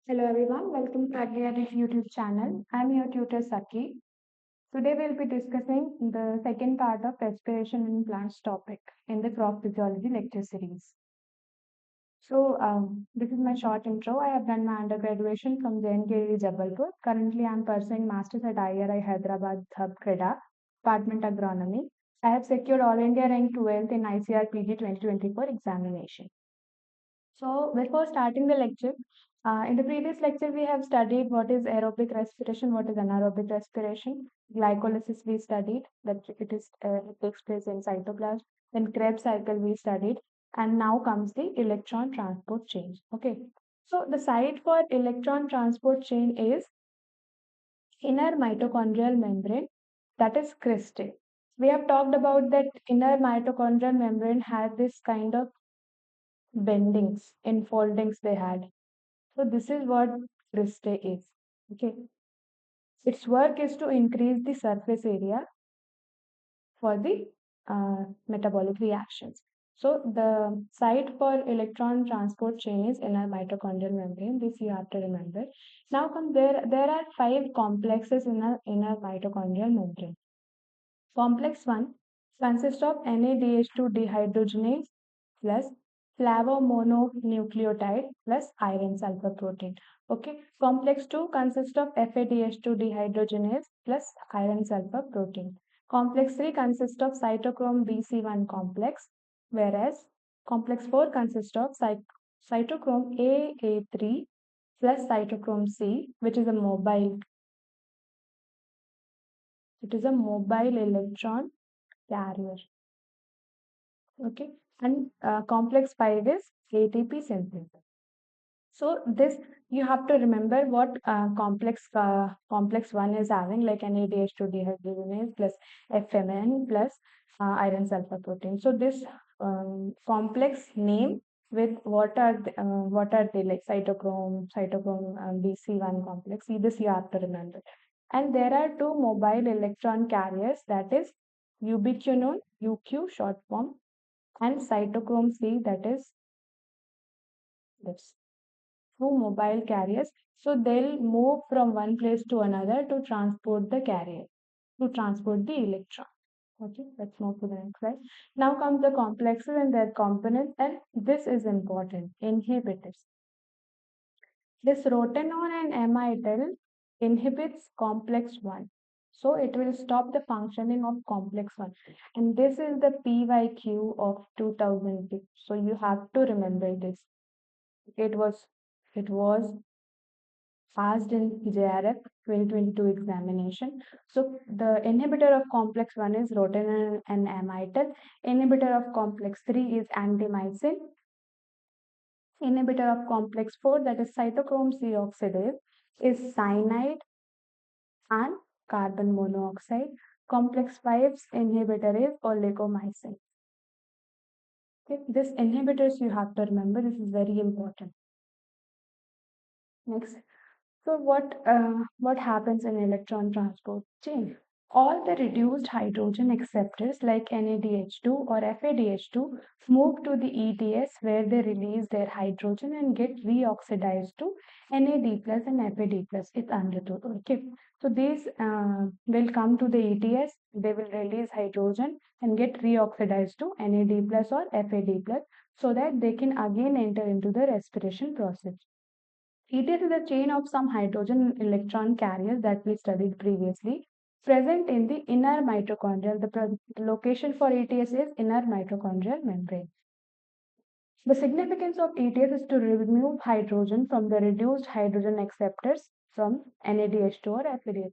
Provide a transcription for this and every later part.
Hello everyone, welcome to again YouTube channel. I'm your tutor Sakhi. Today we'll be discussing the second part of respiration in plants topic in the crop physiology lecture series. This is my short intro. I have done my undergraduation from JNK Jabalpur. Currently, I'm pursuing masters at IRI Hyderabad Hub Creda, Department Agronomy. I have secured All India rank 12th in ICRPG 2024 examination. So before starting the lecture, in the previous lecture, we have studied what is aerobic respiration, what is anaerobic respiration. Glycolysis we studied, that it takes place in cytoplasm. Then Krebs cycle we studied, and now comes the electron transport chain. Okay, so the site for electron transport chain is inner mitochondrial membrane, that is cristae. We have talked about that inner mitochondrial membrane had this kind of bendings, enfoldings they had. So this is what cristae is. Okay. Its work is to increase the surface area for the metabolic reactions. So the site for electron transport chain is inner mitochondrial membrane. This you have to remember. Now come there are five complexes in a inner mitochondrial membrane. Complex 1 consists of NADH2 dehydrogenase plus flavomononucleotide plus iron sulfur protein. Okay. Complex 2 consists of FADH2 dehydrogenase plus iron sulfur protein. Complex 3 consists of cytochrome BC1 complex, whereas complex 4 consists of cytochrome AA3 plus cytochrome C, which is a mobile. It is a mobile electron carrier. Okay, and complex 5 is ATP synthesis. So this you have to remember what complex 1 is having, like NADH2 dehydrogenase plus FMN plus iron sulfur protein. So this complex name with what are they, like cytochrome BC1 complex. See, this you have to remember. And there are two mobile electron carriers, that is ubiquinone, UQ short form, and cytochrome C, that is this. Two mobile carriers. So they'll move from one place to another to transport the carrier, to transport the electron. Okay, let's move to the next slide. Now comes the complexes and their components, and this is important. Inhibitors. This rotenone and amytal inhibits complex 1. So it will stop the functioning of complex 1. And this is the PYQ of 2002. So you have to remember this. It was it was asked in JRF 2022 examination. So the inhibitor of complex 1 is rotenone and amytal. Inhibitor of complex 3 is antimycin. Inhibitor of complex 4, that is cytochrome C oxidase, is cyanide and carbon monoxide. Complex 5's inhibitor is oligomycin. Okay, this inhibitors you have to remember. This is very important. Next. So what happens in electron transport chain? All the reduced hydrogen acceptors like NADH2 or FADH2 move to the ETS, where they release their hydrogen and get reoxidized to NAD plus and FAD plus. It's understood. Okay. So these will come to the ETS. They will release hydrogen and get reoxidized to NAD plus or FAD plus, so that they can again enter into the respiration process. ETS is a chain of some hydrogen electron carriers that we studied previously, present in the inner mitochondrial. The location for ETS is inner mitochondrial membrane. The significance of ETS is to remove hydrogen from the reduced hydrogen acceptors from NADH2 or FADH.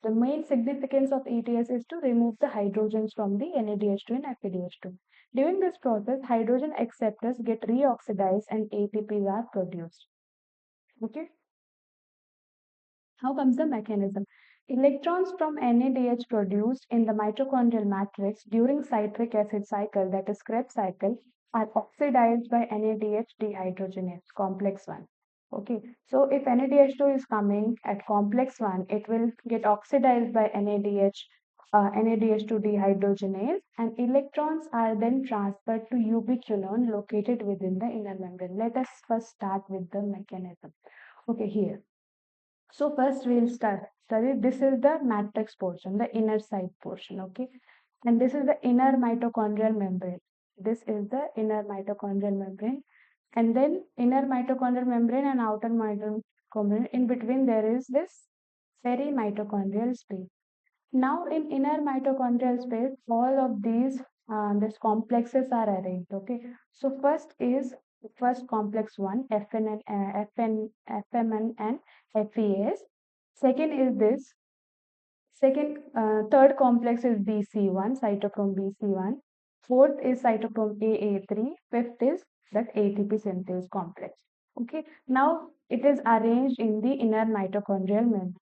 The main significance of ETS is to remove the hydrogens from the NADH2 and FADH2. During this process, hydrogen acceptors get reoxidized and ATPs are produced. Okay. How comes the mechanism? Electrons from NADH produced in the mitochondrial matrix during citric acid cycle, that is Krebs cycle, are oxidized by NADH dehydrogenase, complex 1. Okay, so if NADH2 is coming at complex 1, it will get oxidized by NADH2 dehydrogenase, and electrons are then transferred to ubiquinone located within the inner membrane. Let us first start with the mechanism. Okay, here. So first we'll study this is the matrix portion, the inner side portion, okay? And this is the inner mitochondrial membrane. This is the inner mitochondrial membrane. And then inner mitochondrial membrane and outer mitochondrial membrane. In between there is this perimitochondrial space. Now in inner mitochondrial space, all of these complexes are arranged. Okay. So first complex one, FMN and FES. Second is this. Third complex is BC1, cytochrome BC1. Fourth is cytochrome AA3. Fifth is that ATP synthase complex. Okay. Now it is arranged in the inner mitochondrial membrane.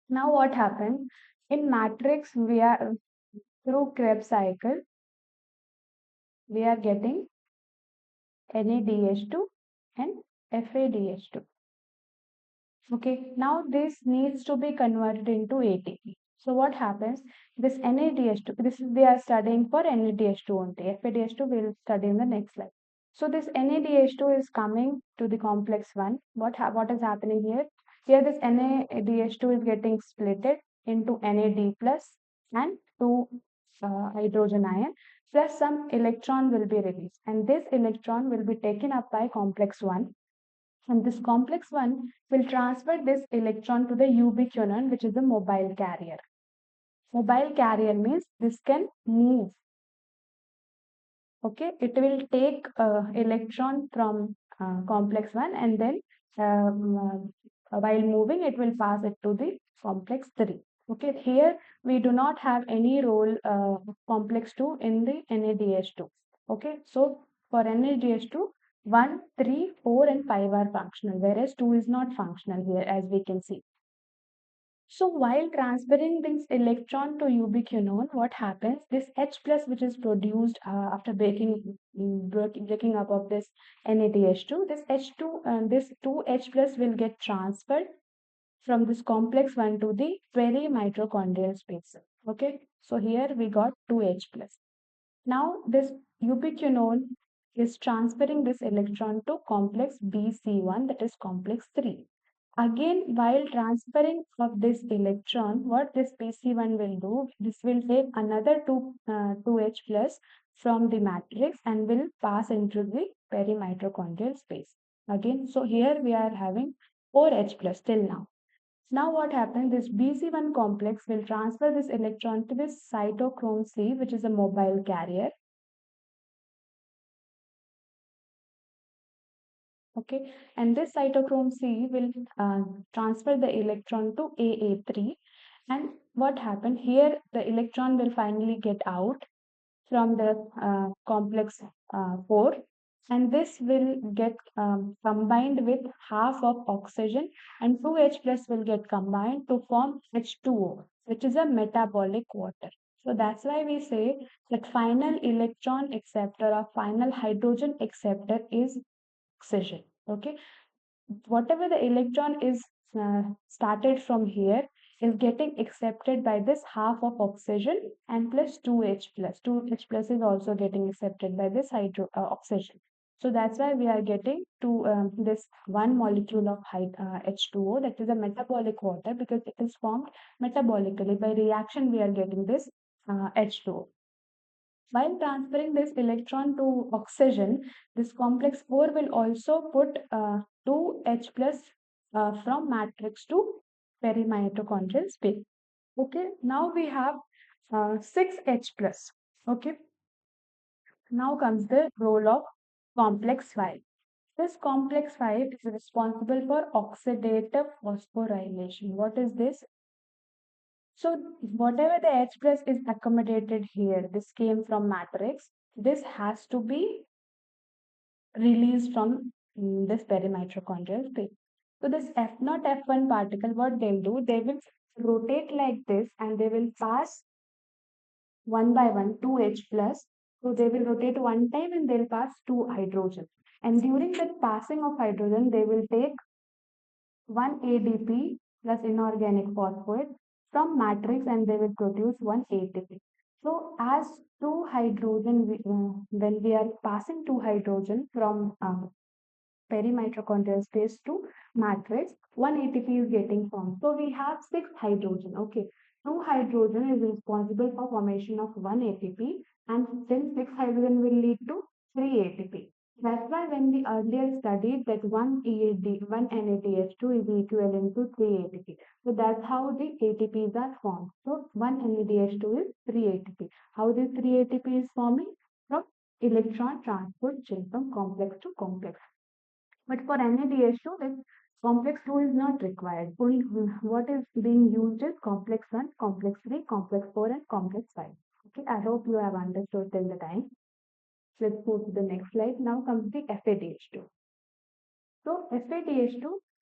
Now what happened? In matrix, we are through Krebs cycle, we are getting NADH2 and FADH2. Okay, now this needs to be converted into ATP. So what happens? This NADH2, this is, we are studying for NADH2 only. FADH2 we will study in the next slide. So this NADH2 is coming to the complex 1. What is happening here? Here this NADH2 is getting splitted into NAD plus and 2 hydrogen ion plus some electron will be released, and this electron will be taken up by complex 1, and this complex 1 will transfer this electron to the ubiquinone, which is a mobile carrier. Mobile carrier means this can move. Okay, it will take electron from complex 1 and then while moving it will pass it to the complex 3. Okay, here we do not have any role complex 2 in the NADH2. Okay, so for NADH2, 1, 3, 4 and 5 are functional, whereas 2 is not functional here, as we can see. So while transferring this electron to ubiquinone, what happens? This H plus, which is produced after breaking up of this NADH2, this H2, this 2H plus will get transferred from this complex 1 to the perimitochondrial space. Okay, so here we got 2H plus. Now this ubiquinone is transferring this electron to complex BC1, that is complex 3. Again, while transferring of this electron, what this BC1 will do, this will take another 2H plus from the matrix and will pass into the perimitochondrial space. Again, so here we are having 4H plus till now. Now what happens, this BC1 complex will transfer this electron to this cytochrome C, which is a mobile carrier. Okay, and this cytochrome C will transfer the electron to AA3. And what happened here, the electron will finally get out from the complex 4, and this will get combined with half of oxygen, and 2H plus will get combined to form H2O, which is a metabolic water. So that's why we say that final electron acceptor or final hydrogen acceptor is oxygen. Okay, whatever the electron is started from here is getting accepted by this half of oxygen and plus 2H plus. 2H plus is also getting accepted by this oxygen. So that's why we are getting to this one molecule of H2O, that is a metabolic water, because it is formed metabolically. By reaction we are getting this H2O. While transferring this electron to oxygen, this complex 4 will also put 2H plus from matrix to perimitochondrial space. Okay, now we have 6H plus. Okay, now comes the role of complex 5. This complex 5 is responsible for oxidative phosphorylation. What is this? So whatever the H plus is accommodated here, this came from matrix, this has to be released from this perimitochondrial space. So this F not F1 particle, what they'll do, they will rotate like this and they will pass one by one 2H plus. So they will rotate one time and they'll pass 2 hydrogen. And during that passing of hydrogen, they will take 1 ADP plus inorganic phosphate from matrix and they will produce 1 ATP. So as 2 hydrogen, when we are passing 2 hydrogen from perimitochondrial space to matrix, one ATP is getting formed. So we have six hydrogen. Okay, two hydrogen is responsible for formation of one ATP, and then six hydrogen will lead to three ATP. That's why when we earlier studied that one one NADH2 is equivalent to three ATP. So that's how the ATPs are formed. So one NADH2 is three ATP. How this three ATP is forming? From electron transport chain from complex to complex. But for NADH2, this complex 2 is not required. Only what is being used is complex 1, complex 3, complex 4, and complex 5. Okay, I hope you have understood till the time. Let's move to the next slide. Now comes the FADH2. So FADH2,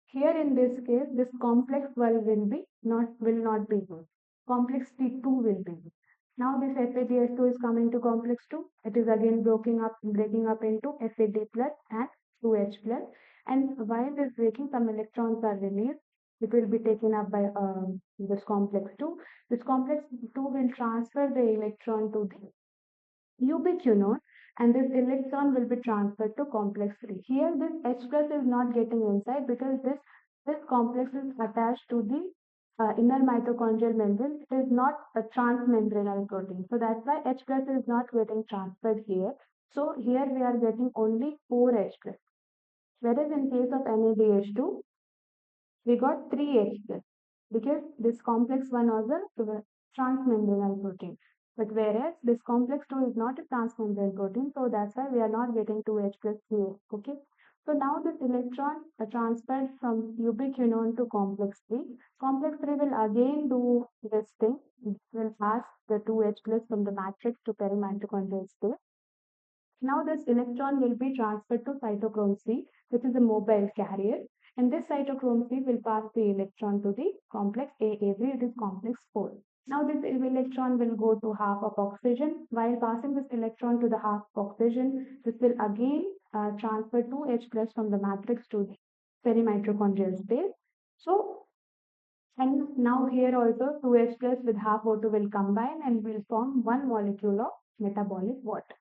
here in this case, this complex 12 will not be used. Complex T2 will be used. Now this FADH2 is coming to complex 2. It is again breaking up into FAD plus and 2H plus. And while this breaking, some electrons are released. It will be taken up by this complex 2. This complex 2 will transfer the electron to the ubiquinone, and this electron will be transferred to complex 3. Here this H plus is not getting inside because this complex is attached to the inner mitochondrial membrane. It is not a transmembranous protein. So that's why H plus is not getting transferred here. So here we are getting only 4H plus. Whereas in case of NADH2, we got 3H plus because this complex 1 was a transmembranous protein. But whereas this complex 2 is not a transmembrane protein, so that's why we are not getting 2H plus here. Okay. So now this electron transferred from ubiquinone to complex 3. Complex 3 will again do this thing. It will pass the 2H plus from the matrix to perimitochondrial space. Now this electron will be transferred to cytochrome C, which is a mobile carrier. And this cytochrome C will pass the electron to the complex AA3, it is complex 4. Now this electron will go to half of oxygen. While passing this electron to the half of oxygen, this will again transfer 2H plus from the matrix to the perimitochondrial space. So, and now here also 2H plus with half O2 will combine and will form one molecule of metabolic water.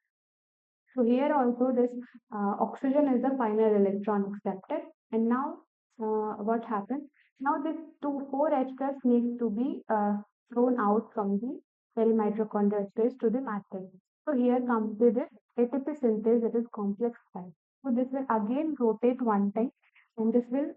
So here also this oxygen is the final electron accepted. And now what happens? Now this 4H plus needs to be thrown out from the perimitochondrial space to the matrix. So here comes with this ATP synthase, that is complex 5. So this will again rotate one time and this will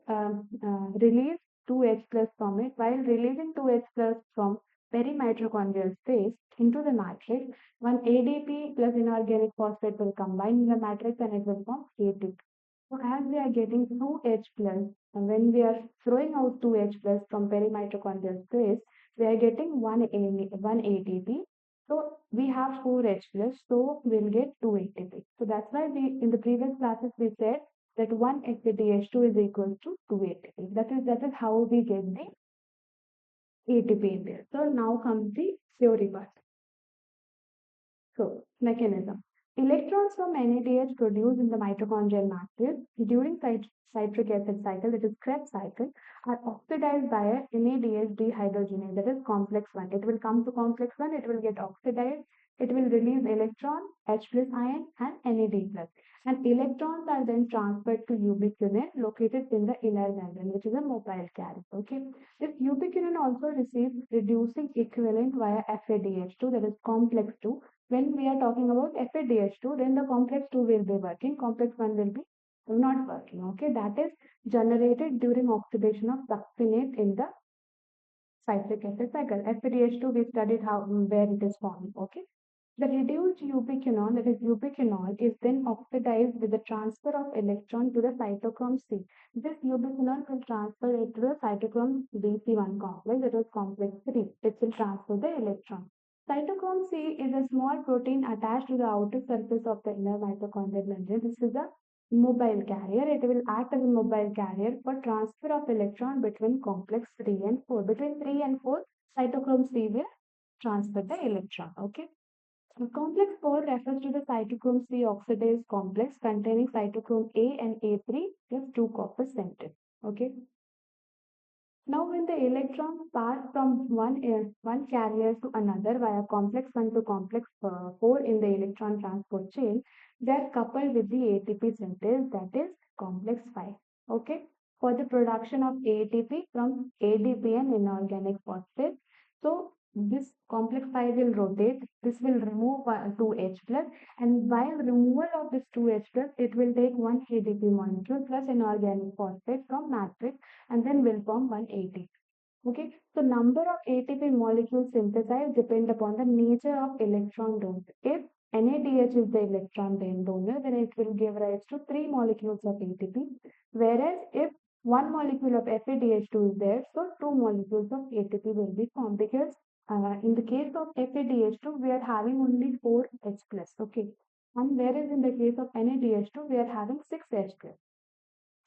release 2H plus from it. While releasing 2H plus from perimitochondrial space into the matrix, one ADP plus inorganic phosphate will combine in the matrix and it will form ATP. So as we are getting 2H plus, and when we are throwing out 2H plus from perimitochondrial space, we are getting one ATP. So we have 4H plus, so we'll get 2 ATP. So that's why we in the previous classes we said that 1 FADH2 is equal to 2 ATP. That is how we get the ATP in there. So now comes the theory part. So, mechanism. Electrons from NADH produced in the mitochondrial matrix during citric acid cycle, that is Krebs cycle, are oxidized by a NADH dehydrogenase, that is complex 1. It will come to complex 1, it will get oxidized, it will release electron, H plus ion and NAD plus. And electrons are then transferred to ubiquinone located in the inner membrane, which is a mobile carrier. Okay. This ubiquinone also receives reducing equivalent via FADH2, that is complex 2. When we are talking about FADH2, then the complex 2 will be working, complex 1 will be not working. Okay, that is generated during oxidation of succinate in the citric acid cycle. FADH2 we studied where it is formed. Okay. The reduced ubiquinone, that is ubiquinol, is then oxidized with the transfer of electron to the cytochrome C. This ubiquinol will transfer it to the cytochrome BC1 complex, that is complex 3. It will transfer the electron. Cytochrome C is a small protein attached to the outer surface of the inner mitochondrial membrane. This is a mobile carrier. It will act as a mobile carrier for transfer of electron between complex 3 and 4. Between 3 and 4, cytochrome C will transfer the electron. Okay. Complex 4 refers to the cytochrome C oxidase complex containing cytochrome A and A3 plus 2 copper centers. Okay. Now, when the electrons pass from one carrier to another via complex 1 to complex 4 in the electron transport chain, they are coupled with the ATP synthase, that is complex 5. Okay, for the production of ATP from ADP and inorganic phosphate. So this complex 5 will rotate. This will remove 2H plus, and while removal of this 2H plus, it will take one ADP molecule plus inorganic phosphate from matrix and then will form one ATP. Okay, so number of ATP molecules synthesized depend upon the nature of electron donor. If NADH is the electron donor, then it will give rise to 3 molecules of ATP. Whereas if one molecule of FADH2 is there, so 2 molecules of ATP will be formed because in the case of FADH2, we are having only 4H plus. Okay, and whereas in the case of NADH2, we are having 6H plus.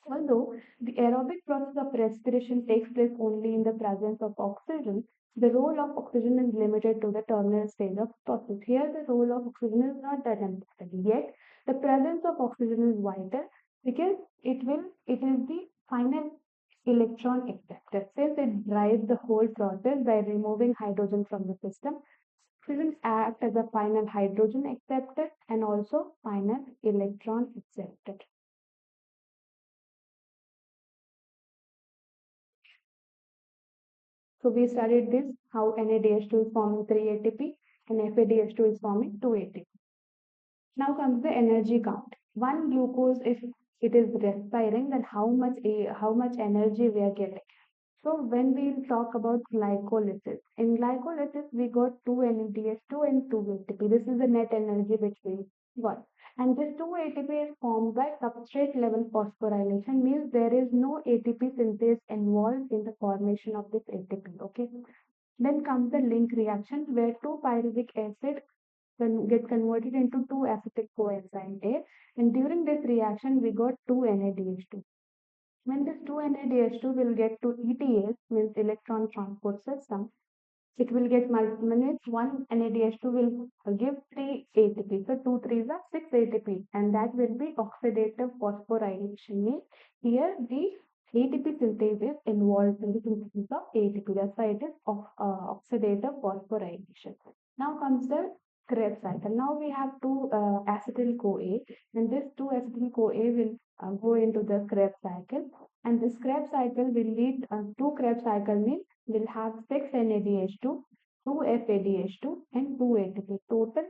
Although the aerobic process of respiration takes place only in the presence of oxygen, the role of oxygen is limited to the terminal stage of process. Here, the role of oxygen is not that important. Yet, the presence of oxygen is vital because it is the final electron acceptor. Since it drives the whole process by removing hydrogen from the system, oxygen acts as a final hydrogen acceptor and also final electron acceptor. So we studied this, how NADH2 is forming 3 ATP and FADH2 is forming 2 ATP. Now comes the energy count. One glucose, if it is respiring, then how much energy we are getting. So when we talk about glycolysis, in glycolysis we got 2 NADH2 and 2 ATP. This is the net energy which we got. And this 2 ATP is formed by substrate level phosphorylation, means there is no ATP synthase involved in the formation of this ATP. Okay. Then comes the link reaction where 2 pyruvic acid get converted into 2 acetic coenzyme A, and during this reaction we got 2 NADH2. When this 2 NADH2 will get to ETS, means electron transport system, it will get minutes. 1 NADH2 will give 3 ATP. So 2 3s are 6 ATP, and that will be oxidative phosphorylation. Means here the ATP synthase is involved in the synthesis of ATP. That's why it is oxidative phosphorylation. Now comes the Krebs cycle. Now we have 2 acetyl CoA, and this 2 acetyl CoA will go into the Krebs cycle, and this Krebs cycle will lead 2 Krebs cycle means will have 6 NADH2, 2 FADH2, and 2 ATP. Total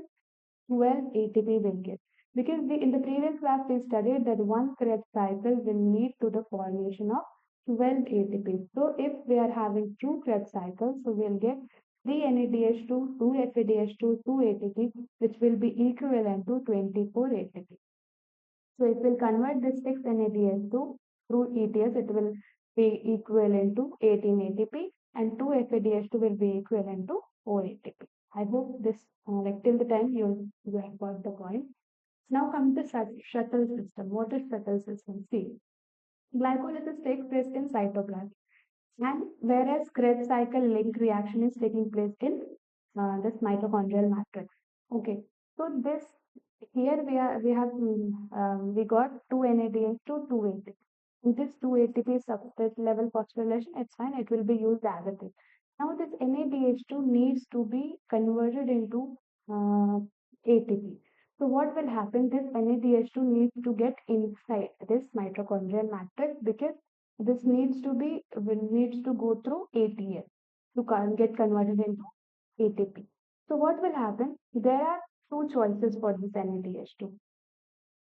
12 ATP will get. Because in the previous class we studied that one Krebs cycle will lead to the formation of 12 ATP. So if we are having 2 Krebs cycles, so we'll get 3 NADH2, 2 FADH2, 2 ATP, which will be equivalent to 24 ATP. So it will convert this 6 NADH2 through ETS, it will be equivalent to 18 ATP, and 2 FADH2 will be equivalent to 4 ATP. I hope this, like till the time you have got the point. Now comes the shuttle system. What is shuttle system? See, glycolysis takes place in cytoplasm, and whereas Krebs cycle link reaction is taking place in this mitochondrial matrix. Okay, so this here we got 2 NADH2, 2 ATP. In this 2 ATP substrate level phosphorylation, it's fine, it will be used as it is. Now this NADH2 needs to be converted into ATP. So what will happen? This NADH2 needs to get inside this mitochondrial matrix because this needs to go through ATS to get converted into ATP. So what will happen? There are 2 choices for this NADH2.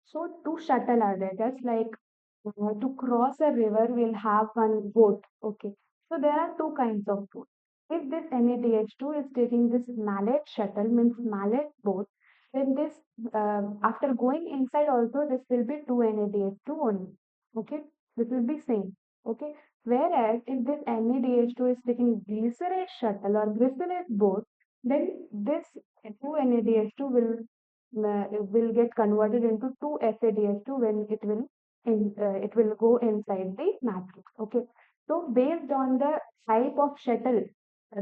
So 2 shuttle are there. Just like to cross a river, we'll have one boat. Okay. So there are 2 kinds of boat. If this NADH2 is taking this mallet shuttle, means mallet boat, then this after going inside also this will be 2 NADH2 only. Okay. This will be same. Okay. Whereas if this NADH2 is taking glycerate shuttle or glycerate boat, then this 2 NADH2 will get converted into 2 FADH2 when it will go inside the matrix. Okay. So based on the type of shuttle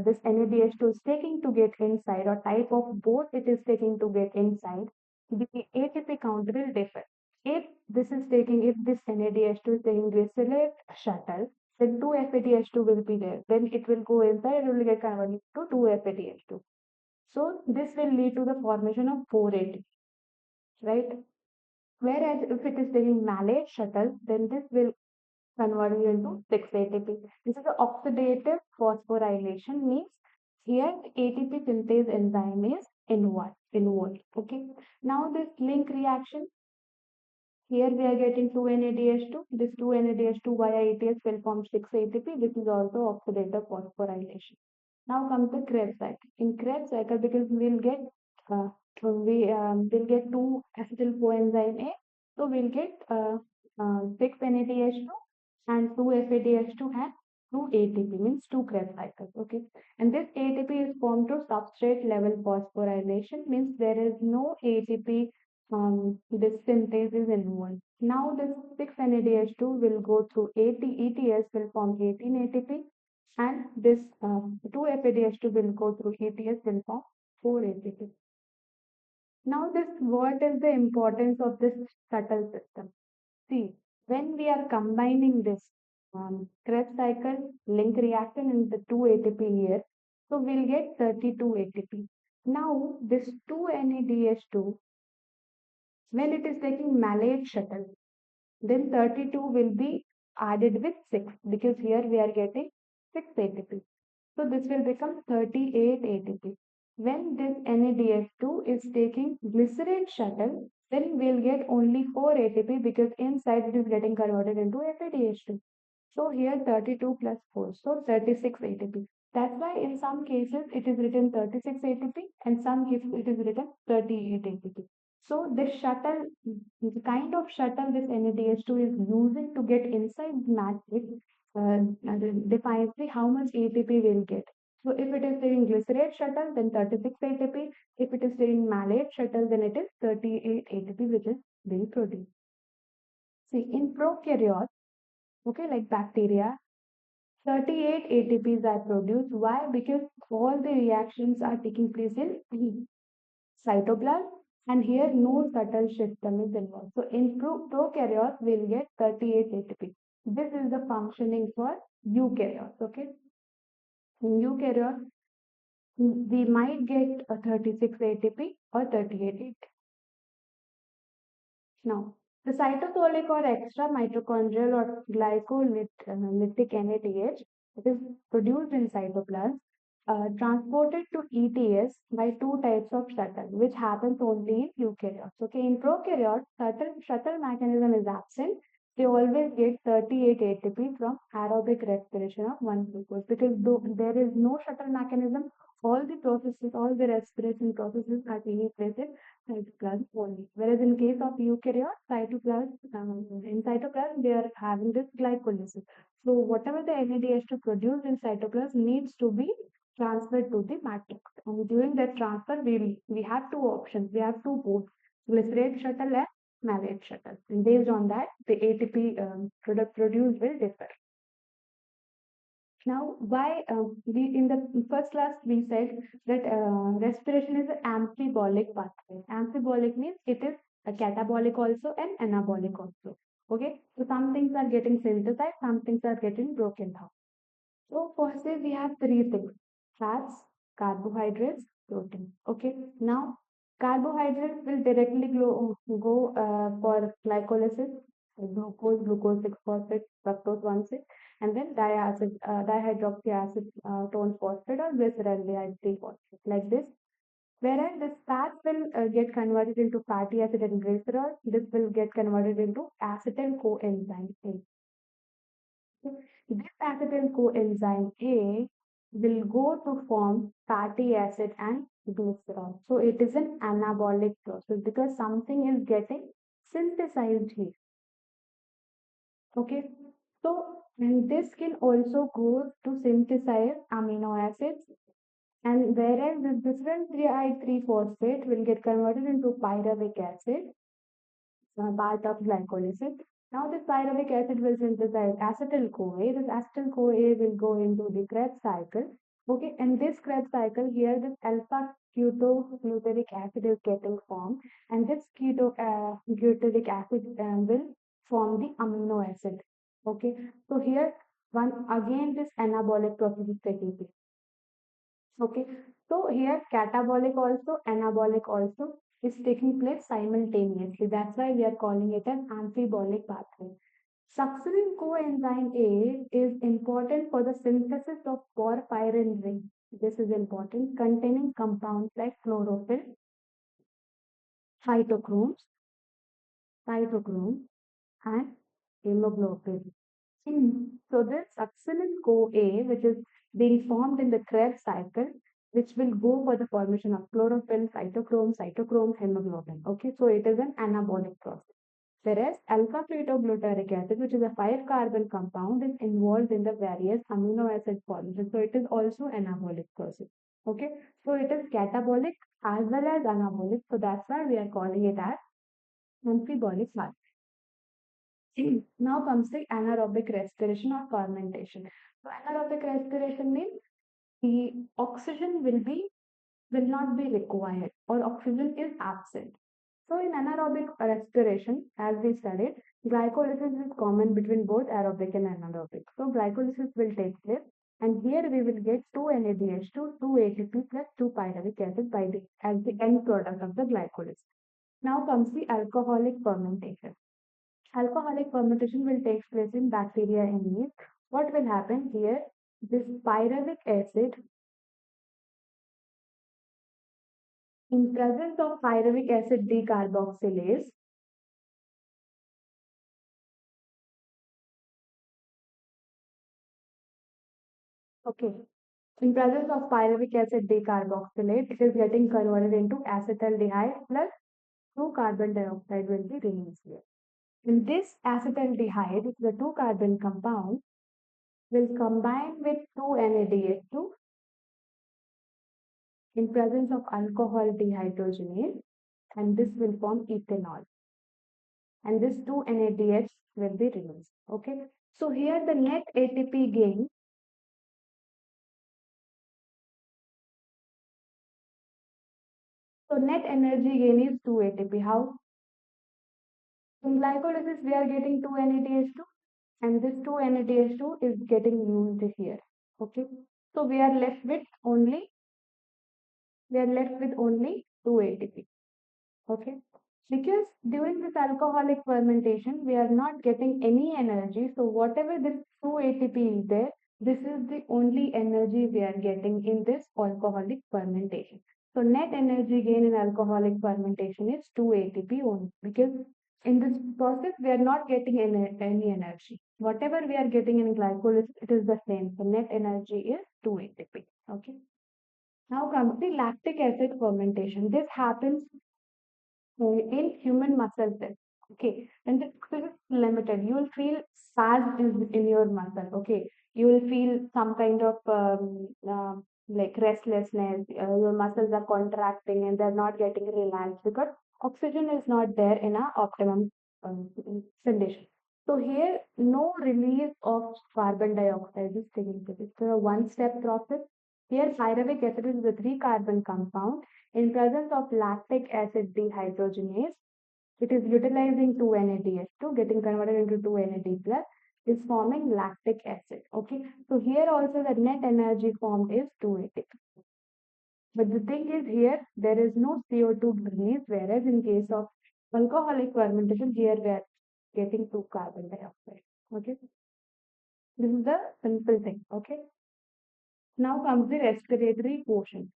this NADH2 is taking to get inside or type of boat it is taking to get inside, the ATP count will differ. If this NADH2 is taking glycerate shuttle, then 2 FADH2 will be there. Then it will go inside, it will get converted to 2 FADH2. So this will lead to the formation of 4 ATP, right? Whereas if it is taking malate shuttle, then this will convert it into 6-ATP. This is the oxidative phosphorylation, means here ATP synthase enzyme is involved. Okay. Now this link reaction, here we are getting 2 NADH2. This 2 NADH2 via ATS will form 6-ATP. This is also oxidative phosphorylation. Now comes the Krebs cycle. In Krebs cycle, because uh, we'll get 2 acetyl coenzyme A, so we'll get 6 NADH2 and 2 FADH2 and 2 ATP, means 2 Krebs cycles. Okay, and this ATP is formed through substrate level phosphorylation, means there is no ATP this synthase is involved. Now this 6 NADH2 will go through ETS will form 18 ATP, and this 2 FADH2 will go through ETS will form 4 ATP. Now this, what is the importance of this shuttle system? See, when we are combining this Krebs cycle link reaction in the 2 ATP here, so we'll get 32 ATP. Now this 2 NADH2, when it is taking malate shuttle, then 32 will be added with 6, because here we are getting 6 ATP. So this will become 38 ATP. When this NADH2 is taking glycerate shuttle, then we'll get only 4 ATP, because inside it is getting converted into FADH2. So here 32 plus 4, so 36 ATP. That's why in some cases it is written 36 ATP and some cases it is written 38 ATP. So this shuttle, the kind of shuttle this NADH2 is using to get inside the matrix defines the how much ATP we'll get. So if it is taking glycerate shuttle, then 36 ATP. If it is taking malate shuttle, then it is 38 ATP, which is being produced. See, in prokaryotes, okay, like bacteria, 38 ATPs are produced. Why? Because all the reactions are taking place in cytoplasm, and here no subtle system is involved. So in prokaryotes, we'll get 38 ATP. This is the functioning for eukaryotes. Okay. In eukaryotes, we might get a 36 ATP or 38 ATP. Now, the cytosolic or extra mitochondrial or glycolytic NADH, it is produced in cytoplasm, transported to ETS by two types of shuttle, which happens only in eukaryotes. Okay, in prokaryotes, shuttle mechanism is absent. They always get 38 ATP from aerobic respiration of one glucose, because though there is no shuttle mechanism, all the processes, all the respiration processes are taking place in cytoplasm only. Whereas in case of eukaryote, in cytoplasm, they are having this glycolysis. So whatever the NADH2 produced in cytoplasm needs to be transferred to the matrix. And during that transfer, we have two options. We have two both, glycerate shuttle and malate shuttle. And based on that, the ATP product produced will differ. Now, why we in the first class we said that respiration is an amphibolic pathway. Amphibolic means it is a catabolic also and anabolic also. Okay, so some things are getting synthesized, some things are getting broken down. So firstly, we have three things: fats, carbohydrates, protein. Okay, now carbohydrates will directly go for glycolysis, glucose 6-phosphate, fructose 1,6, and then dihydroxyacetone phosphate or glyceraldehyde 3-phosphate, like this. Whereas this fats will get converted into fatty acid and glycerol. This will get converted into acetyl coenzyme A. This acetyl coenzyme A will go to form fatty acid and glycerol. So it is an anabolic process because something is getting synthesized here. Okay. So, and this can also go to synthesize amino acids, and whereas this different 3-I-3-phosphate will get converted into pyruvic acid, part of glycolysis. Now this pyruvic acid will synthesize acetyl-CoA. This acetyl-CoA will go into the Krebs cycle. Okay, and this Krebs cycle here, this alpha ketogluteric acid is getting formed, and this glutaric acid will form the amino acid. Okay, so here one again this anabolic process is taking place. Okay, so here catabolic also, anabolic also. is taking place simultaneously. That's why we are calling it an amphibolic pathway. Succinate coenzyme A is important for the synthesis of porphyrin ring. This is important, containing compounds like chlorophyll, cytochromes, cytochrome, and hemoglobin. So this succinate CoA, which is being formed in the Krebs cycle, which will go for the formation of chlorophyll, cytochrome, hemoglobin. Okay, so it is an anabolic process. Whereas alpha-fetoglutaric acid, which is a 5-carbon compound, is involved in the various amino acid formation. So it is also anabolic process. Okay, so it is catabolic as well as anabolic. So that's why we are calling it as amphibolic pathway. Now comes the anaerobic respiration or fermentation. So anaerobic respiration means the oxygen will not be required or oxygen is absent. So in anaerobic respiration, as we studied, glycolysis is common between both aerobic and anaerobic. So glycolysis will take place, and here we will get 2 NADH2, 2 ATP plus 2 pyruvic acid as the end product of the glycolysis. Now comes the alcoholic fermentation. Alcoholic fermentation will take place in bacteria and yeast. What will happen here? This pyruvic acid, in presence of pyruvic acid decarboxylase, okay, in presence of pyruvic acid decarboxylate, it is getting converted into acetaldehyde plus 2 carbon dioxide will be released here. In this acetaldehyde, the 2 carbon compound will combine with 2 NADH2 in presence of alcohol dehydrogenase, and this will form ethanol. And this 2 NADH will be released. Okay. So here the net ATP gain, so net energy gain is 2 ATP. How? In glycolysis we are getting 2 NADH2 and this 2 NADH2 is getting used here. Okay. So we are left with only 2 ATP. Okay. Because during this alcoholic fermentation, we are not getting any energy. So whatever this 2 ATP is there, this is the only energy we are getting in this alcoholic fermentation. So net energy gain in alcoholic fermentation is 2 ATP only, because in this process we are not getting any energy. Whatever we are getting in glycolysis, it is the same. So net energy is 2 ATP. Okay. Now comes the lactic acid fermentation. This happens in human muscle cells. Okay, and this is limited. You will feel fast in your muscle. Okay, you will feel some kind of like restlessness. Your muscles are contracting and they're not getting relaxed because oxygen is not there in a optimum condition. So here, no release of carbon dioxide is taking place. It's a one-step process. Here, pyruvic acid is the 3-carbon compound. In presence of lactic acid dehydrogenase, it is utilizing 2 NADH2, getting converted into 2 NAD plus, is forming lactic acid. Okay, so here also the net energy formed is 2 ATP. But the thing is here, there is no CO2 release, whereas in case of alcoholic fermentation, here we are getting 2 carbon dioxide. Okay, this is the simple thing. Okay, now comes the respiratory quotient.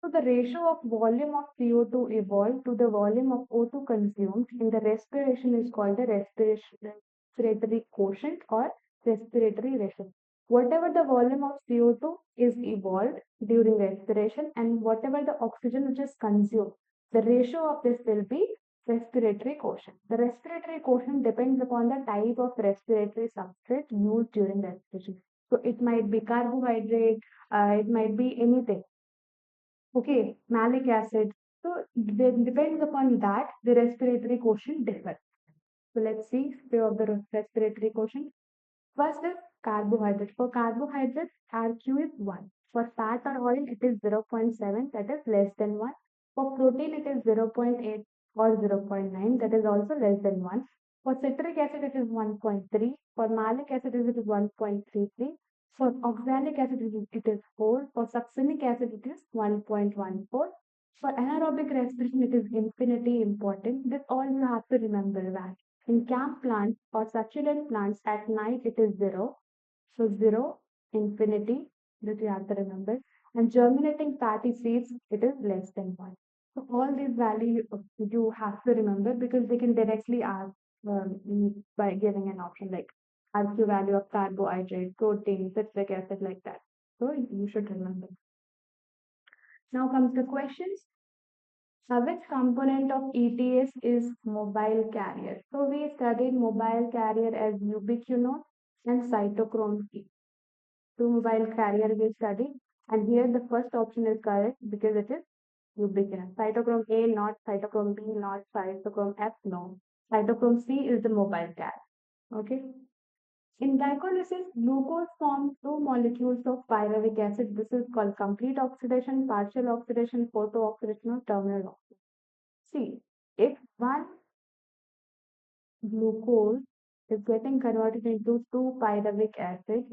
So the ratio of volume of CO2 evolved to the volume of O2 consumed in the respiration is called the respiratory quotient or respiratory ratio. Whatever the volume of CO2 is evolved during respiration and whatever the oxygen which is consumed, the ratio of this will be respiratory quotient. The respiratory quotient depends upon the type of respiratory substrate used during respiration. So it might be carbohydrate, it might be anything. Okay, malic acid. So depends upon that, the respiratory quotient differs. So let's see few of the respiratory quotient. First is carbohydrate. For carbohydrates, RQ is 1. For fat or oil, it is 0.7, that is less than 1. For protein, it is 0.8 or 0.9, that is also less than 1. For citric acid, it is 1.3. For malic acid, it is 1.33. For oxalic acid, it is 4. For succinic acid, it is 1.14. For anaerobic respiration, it is infinity important. This all you have to remember that. In camp plants or succulent plants at night, it is zero. So zero, infinity, that you have to remember. And germinating fatty seeds, it is less than one. So all these values you have to remember because they can directly ask by giving an option like IQ value of carbohydrate, protein, citric acid, like that. So you should remember. Now comes the questions. Which component of ETS is mobile carrier? So we studied mobile carrier as ubiquinone and cytochrome C. Two mobile carrier we studied, and here the first option is correct because it is ubiquinone. Cytochrome A not, cytochrome B not, cytochrome F no. Cytochrome C is the mobile carrier. Okay. In glycolysis, glucose forms two molecules of pyruvic acid. This is called complete oxidation, partial oxidation, photo-oxidation, or terminal oxidation. See, if one glucose is getting converted into 2 pyruvic acid,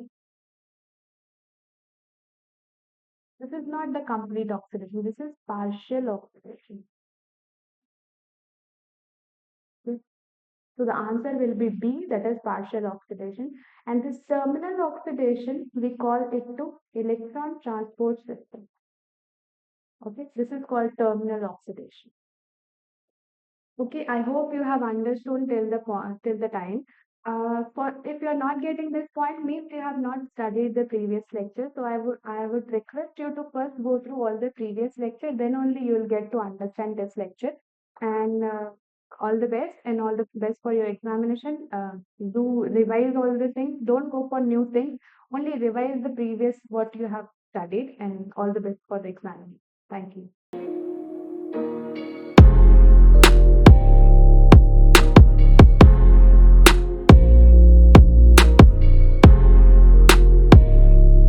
this is not the complete oxidation, this is partial oxidation. Okay? So the answer will be B, that is partial oxidation. And this terminal oxidation, we call it to electron transport system. Okay, this is called terminal oxidation. Okay, I hope you have understood till the point, till the time. For if you are not getting this point, means you have not studied the previous lecture. So I would request you to first go through all the previous lecture. Then only you will get to understand this lecture. And all the best and all the best for your examination. Do revise all the things. Don't go for new things. Only revise the previous what you have studied. And all the best for the examination. Thank you.